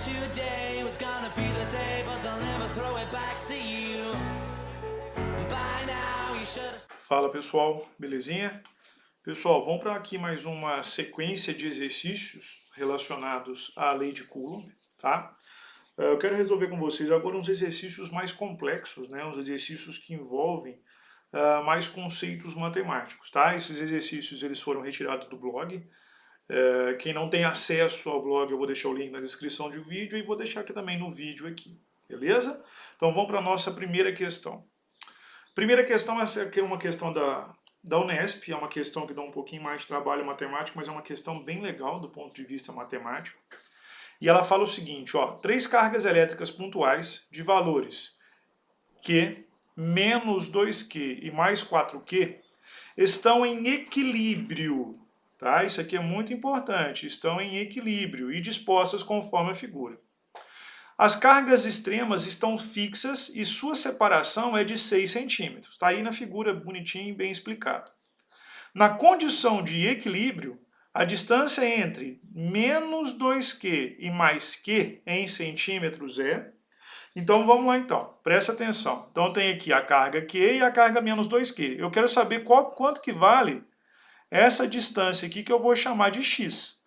today was gonna be the day, but they'll never throw it back to you. By now you should. Fala pessoal, belezinha? Pessoal, vamos para aqui mais uma sequência de exercícios relacionados à lei de Coulomb, tá? Eu quero resolver com vocês agora uns exercícios mais complexos, né? Uns exercícios que envolvem mais conceitos matemáticos, tá? Esses exercícios eles foram retirados do blog. Quem não tem acesso ao blog, eu vou deixar o link na descrição do vídeo e vou deixar aqui também no vídeo aqui, beleza? Então vamos para a nossa primeira questão. Primeira questão, essa aqui é uma questão da Unesp, é uma questão que dá um pouquinho mais de trabalho matemático, mas é uma questão bem legal do ponto de vista matemático. E ela fala o seguinte, ó, 3 cargas elétricas pontuais de valores Q, menos 2Q e mais 4Q estão em equilíbrio. Tá? Isso aqui é muito importante, estão em equilíbrio e dispostas conforme a figura. As cargas extremas estão fixas e sua separação é de 6 centímetros. Está aí na figura bonitinho e bem explicado. Na condição de equilíbrio, a distância entre menos 2Q e mais Q em centímetros é... Então vamos lá então, presta atenção. Então tem aqui a carga Q e a carga menos 2Q. Eu quero saber quanto que vale essa distância aqui que eu vou chamar de x.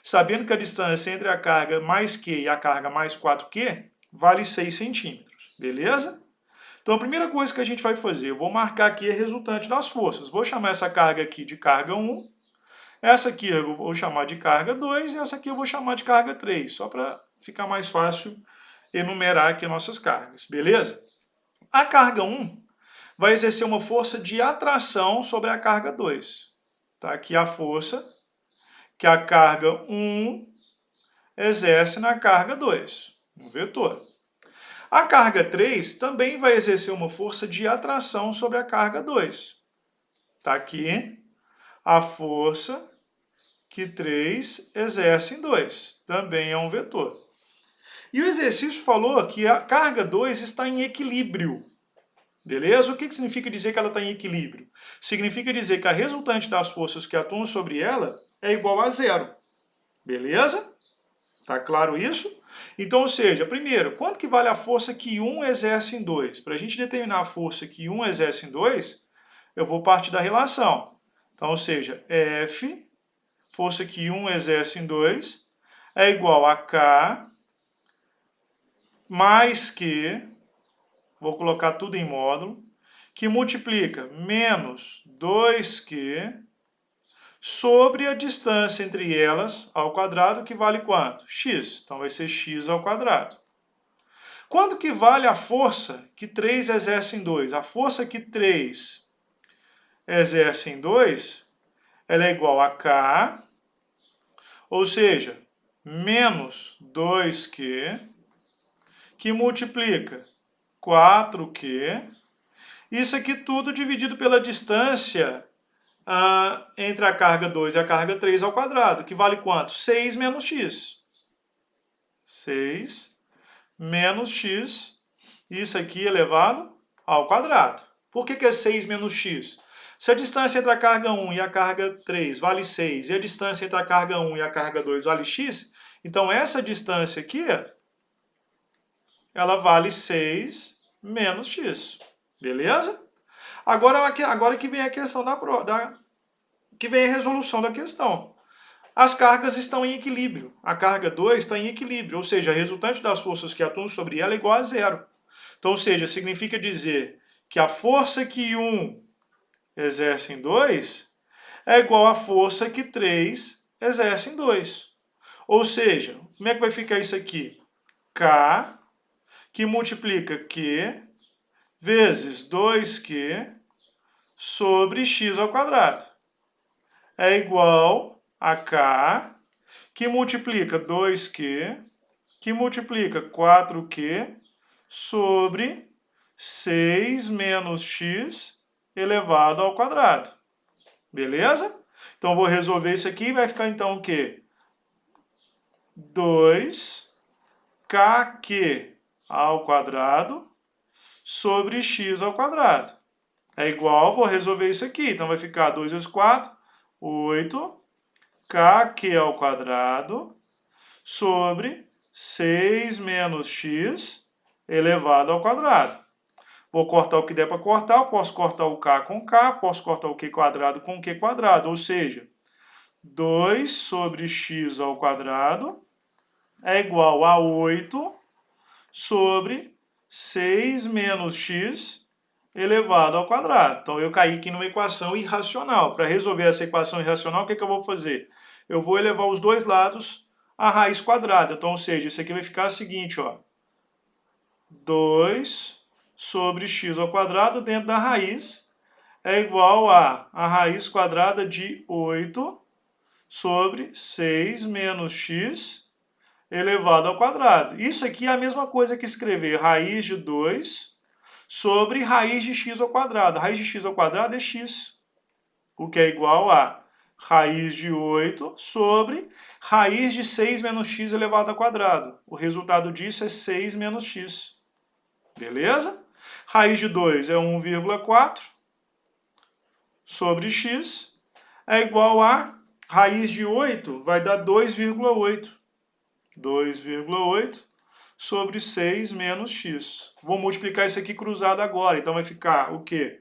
Sabendo que a distância entre a carga mais Q e a carga mais 4Q vale 6 centímetros, beleza? Então a primeira coisa que a gente vai fazer, eu vou marcar aqui a resultante das forças. Vou chamar essa carga aqui de carga 1, essa aqui eu vou chamar de carga 2 e essa aqui eu vou chamar de carga 3, só para ficar mais fácil enumerar aqui nossas cargas, beleza? A carga 1 vai exercer uma força de atração sobre a carga 2. Tá aqui a força que a carga 1 exerce na carga 2, um vetor. A carga 3 também vai exercer uma força de atração sobre a carga 2. Está aqui a força que 3 exerce em 2, também é um vetor. E o exercício falou que a carga 2 está em equilíbrio. Beleza? O que significa dizer que ela está em equilíbrio? Significa dizer que a resultante das forças que atuam sobre ela é igual a zero. Beleza? Tá claro isso? Então, ou seja, primeiro, quanto que vale a força que 1 exerce em 2? Para a gente determinar a força que 1 exerce em 2, eu vou partir da relação. Então, ou seja, F, força que 1 exerce em 2, é igual a K mais Q, vou colocar tudo em módulo, que multiplica menos 2Q sobre a distância entre elas ao quadrado, que vale quanto? X. Então vai ser x ao quadrado. Quanto que vale a força que 3 exerce em 2? A força que 3 exerce em 2, ela é igual a K, ou seja, menos 2Q, que multiplica 4Q, isso aqui tudo dividido pela distância entre a carga 2 e a carga 3 ao quadrado, que vale quanto? 6 menos x. 6 menos x, isso aqui elevado ao quadrado. Por que é 6 menos x? Se a distância entre a carga 1 e a carga 3 vale 6, e a distância entre a carga 1 e a carga 2 vale x, então essa distância aqui, ela vale 6 menos x. Beleza? Agora que vem a questão que vem a resolução da questão. As cargas estão em equilíbrio. A carga 2 está em equilíbrio, ou seja, a resultante das forças que atuam sobre ela é igual a zero. Então, ou seja, significa dizer que a força que 1 exerce em 2 é igual à força que 3 exerce em 2. Ou seja, como é que vai ficar isso aqui? K, que multiplica Q, vezes 2Q sobre x ao quadrado. É igual a K, que multiplica 2Q, que multiplica 4Q, sobre 6 menos x elevado ao quadrado. Beleza? Então, vou resolver isso aqui e vai ficar então o quê? 2kq ao quadrado sobre x ao quadrado. É igual, vou resolver isso aqui. Então vai ficar 2 vezes 4, 8, kq ao quadrado sobre 6 menos x elevado ao quadrado. Vou cortar o que der para cortar, eu posso cortar o k com k, posso cortar o q quadrado com q quadrado, ou seja, 2 sobre x ao quadrado é igual a 8 sobre 6 menos x elevado ao quadrado. Então, eu caí aqui numa equação irracional. Para resolver essa equação irracional, o que eu vou fazer? Eu vou elevar os dois lados à raiz quadrada. Então, ou seja, isso aqui vai ficar o seguinte, ó. 2 sobre x ao quadrado dentro da raiz é igual a raiz quadrada de 8 sobre 6 menos x elevado ao quadrado. Isso aqui é a mesma coisa que escrever raiz de 2 sobre raiz de x ao quadrado. Raiz de x ao quadrado é x, o que é igual a raiz de 8 sobre raiz de 6 menos x elevado ao quadrado. O resultado disso é 6 menos x. Beleza? Raiz de 2 é 1,4 sobre x é igual a raiz de 8 vai dar 2,8. 2,8 sobre 6 menos x. Vou multiplicar isso aqui cruzado agora. Então vai ficar o quê?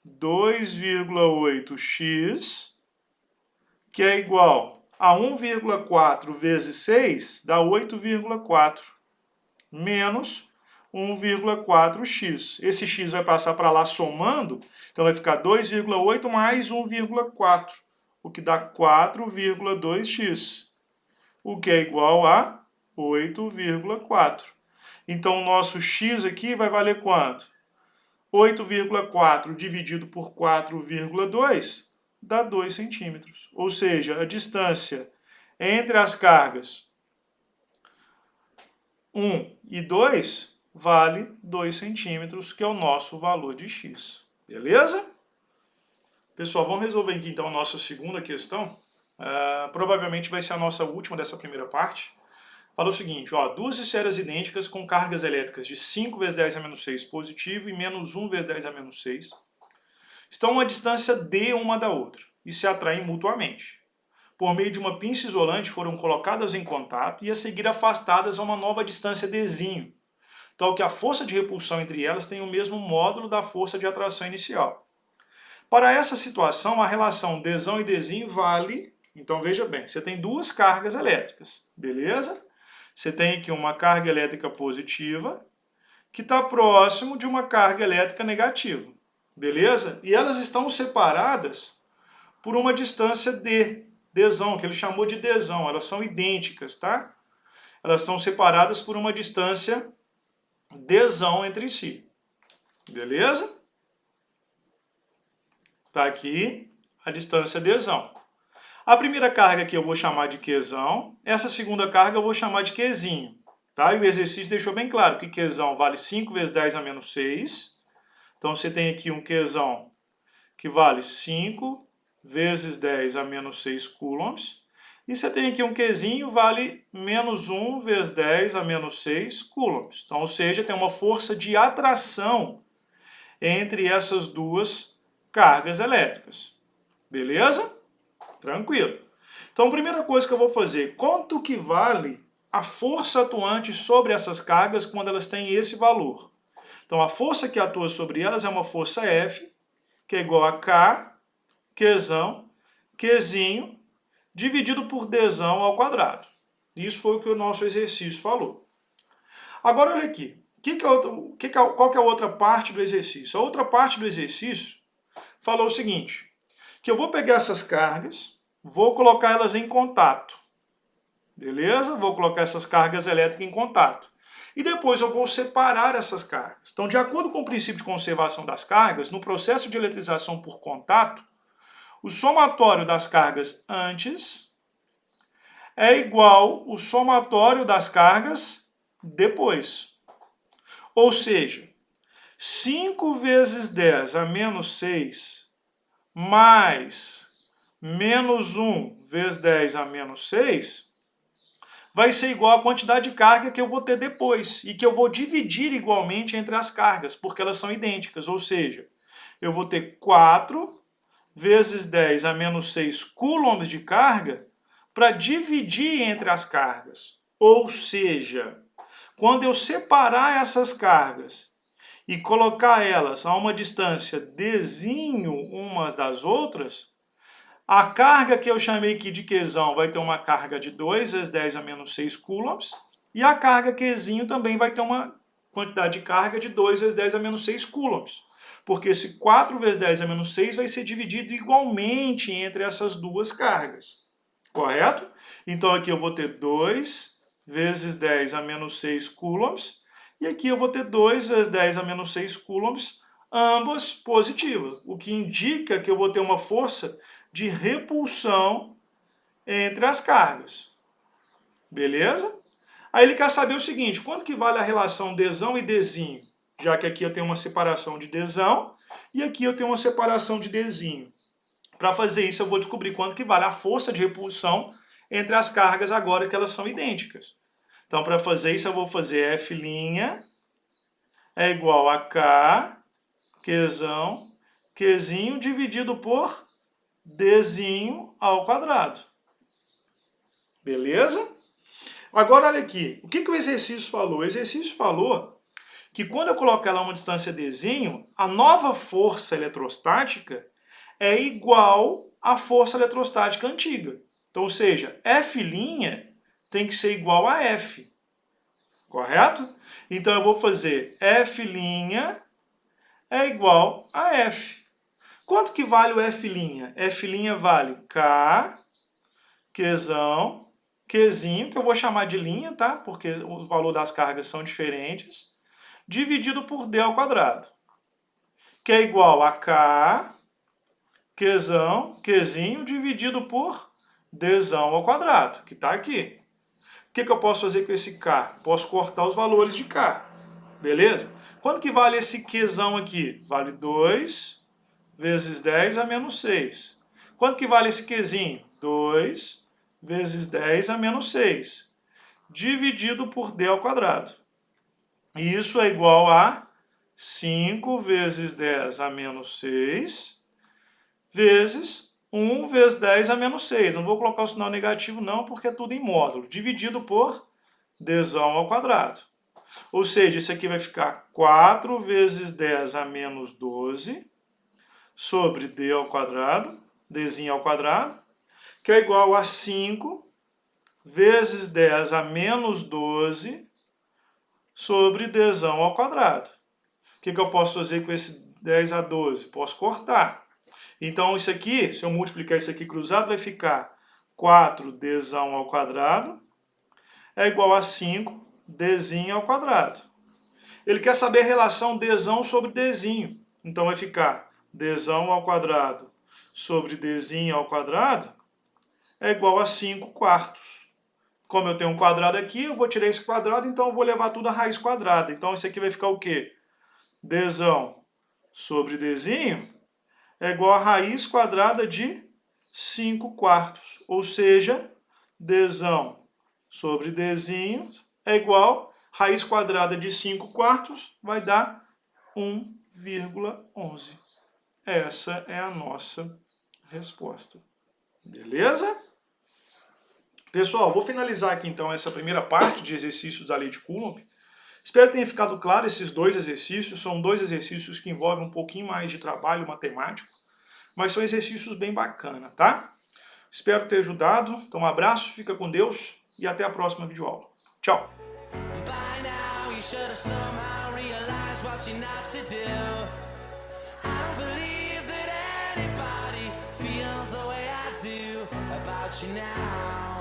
2,8x, que é igual a 1,4 vezes 6, dá 8,4, menos 1,4x. Esse x vai passar para lá somando, então vai ficar 2,8 mais 1,4, o que dá 4,2x. O que é igual a 8,4. Então, o nosso x aqui vai valer quanto? 8,4 dividido por 4,2 dá 2 centímetros. Ou seja, a distância entre as cargas 1 e 2 vale 2 centímetros, que é o nosso valor de x. Beleza? Pessoal, vamos resolver aqui então a nossa segunda questão. Provavelmente vai ser a nossa última dessa primeira parte. Fala o seguinte, ó, duas esferas idênticas com cargas elétricas de 5 vezes 10 a menos 6 positivo e menos 1 vezes 10 a menos 6 estão a uma distância d uma da outra e se atraem mutuamente. Por meio de uma pinça isolante foram colocadas em contato e a seguir afastadas a uma nova distância dzinho, tal que a força de repulsão entre elas tem o mesmo módulo da força de atração inicial. Para essa situação, a relação dzão e dzinho vale... Então, veja bem, você tem duas cargas elétricas, beleza? Você tem aqui uma carga elétrica positiva que está próximo de uma carga elétrica negativa, beleza? E elas estão separadas por uma distância dzão, que ele chamou de dzão. Elas são idênticas, tá? Elas são separadas por uma distância dzão entre si, beleza? Está aqui a distância dzão. A primeira carga aqui eu vou chamar de Qzão, essa segunda carga eu vou chamar de Qzinho. Tá? E o exercício deixou bem claro que Qzão vale 5 vezes 10 a menos 6. Então você tem aqui um Qzão que vale 5 vezes 10 a menos 6 coulombs. E você tem aqui um Qzinho vale menos 1 vezes 10 a menos 6 coulombs. Então, ou seja, tem uma força de atração entre essas duas cargas elétricas. Beleza? Tranquilo. Então, a primeira coisa que eu vou fazer, quanto que vale a força atuante sobre essas cargas quando elas têm esse valor? Então, a força que atua sobre elas é uma força F, que é igual a K, Qzão, Qzinho, dividido por dzão ao quadrado. Isso foi o que o nosso exercício falou. Agora, olha aqui. Qual que é a outra parte do exercício? A outra parte do exercício falou o seguinte, que eu vou pegar essas cargas, vou colocar elas em contato. Beleza? Vou colocar essas cargas elétricas em contato. E depois eu vou separar essas cargas. Então, de acordo com o princípio de conservação das cargas, no processo de eletrização por contato, o somatório das cargas antes é igual ao somatório das cargas depois. Ou seja, 5 vezes 10 a menos 6 mais menos 1 vezes 10 a menos 6 vai ser igual à quantidade de carga que eu vou ter depois e que eu vou dividir igualmente entre as cargas, porque elas são idênticas. Ou seja, eu vou ter 4 vezes 10 a menos 6 coulombs de carga para dividir entre as cargas. Ou seja, quando eu separar essas cargas e colocar elas a uma distância dzinho umas das outras, a carga que eu chamei aqui de Qzão vai ter uma carga de 2 vezes 10 a menos 6 coulombs, e a carga Qzinho também vai ter uma quantidade de carga de 2 vezes 10 a menos 6 coulombs. Porque esse 4 vezes 10 a menos 6 vai ser dividido igualmente entre essas duas cargas. Correto? Então aqui eu vou ter 2 vezes 10 a menos 6 coulombs, e aqui eu vou ter 2 vezes 10 a menos 6 coulombs, ambas positivas, o que indica que eu vou ter uma força de repulsão entre as cargas. Beleza? Aí ele quer saber o seguinte, quanto que vale a relação Dzão e Dzinho? Já que aqui eu tenho uma separação de Dzão e aqui eu tenho uma separação de Dzinho. Para fazer isso eu vou descobrir quanto que vale a força de repulsão entre as cargas agora que elas são idênticas. Então para fazer isso eu vou fazer F' é igual a K, Qzão, Qzinho dividido por Dzinho ao quadrado. Beleza? Agora olha aqui, o que o exercício falou? O exercício falou que quando eu colocar lá uma distância Dzinho, a nova força eletrostática é igual à força eletrostática antiga. Então, ou seja, F' tem que ser igual a F. Correto? Então eu vou fazer F' é igual a F. Quanto que vale o F'? F' vale K, Qzão, Qzinho, que eu vou chamar de linha, tá? Porque o valor das cargas são diferentes, dividido por D ao quadrado, que é igual a K, Qzão, Qzinho, dividido por Dzão ao quadrado, que está aqui. O que eu posso fazer com esse K? Posso cortar os valores de K, beleza? Quanto que vale esse Qzão aqui? Vale 2 vezes 10 a menos 6. Quanto que vale esse Qzinho? 2 vezes 10 a menos 6, dividido por D ao quadrado. E isso é igual a 5 vezes 10 a menos 6, vezes 1 vezes 10 a menos 6. Não vou colocar o sinal negativo não, porque é tudo em módulo. Dividido por Dzão ao quadrado. Ou seja, isso aqui vai ficar 4 vezes 10 a menos 12, sobre D ao quadrado, Dzinho ao quadrado, que é igual a 5 vezes 10 a menos 12 sobre Dzão ao quadrado. O que eu posso fazer com esse 10 a 12? Posso cortar. Então isso aqui, se eu multiplicar isso aqui cruzado, vai ficar 4 Dzão ao quadrado é igual a 5 Dzinho ao quadrado. Ele quer saber a relação Dzão sobre Dzinho. Então vai ficar Dzão ao quadrado sobre Dzinho ao quadrado é igual a 5 quartos. Como eu tenho um quadrado aqui, eu vou tirar esse quadrado, então eu vou levar tudo a raiz quadrada. Então isso aqui vai ficar o quê? Dzão sobre Dzinho é igual a raiz quadrada de 5 quartos. Ou seja, Dzão sobre Dzinho é igual a raiz quadrada de 5 quartos, vai dar 1,11. Essa é a nossa resposta. Beleza? Pessoal, vou finalizar aqui então essa primeira parte de exercícios da lei de Coulomb. Espero que tenha ficado claro esses dois exercícios. São dois exercícios que envolvem um pouquinho mais de trabalho matemático, mas são exercícios bem bacanas, tá? Espero ter ajudado. Então um abraço, fica com Deus e até a próxima videoaula. Tchau! By now you should have somehow realized what you're not to do. I don't believe that anybody feels the way I do about you now.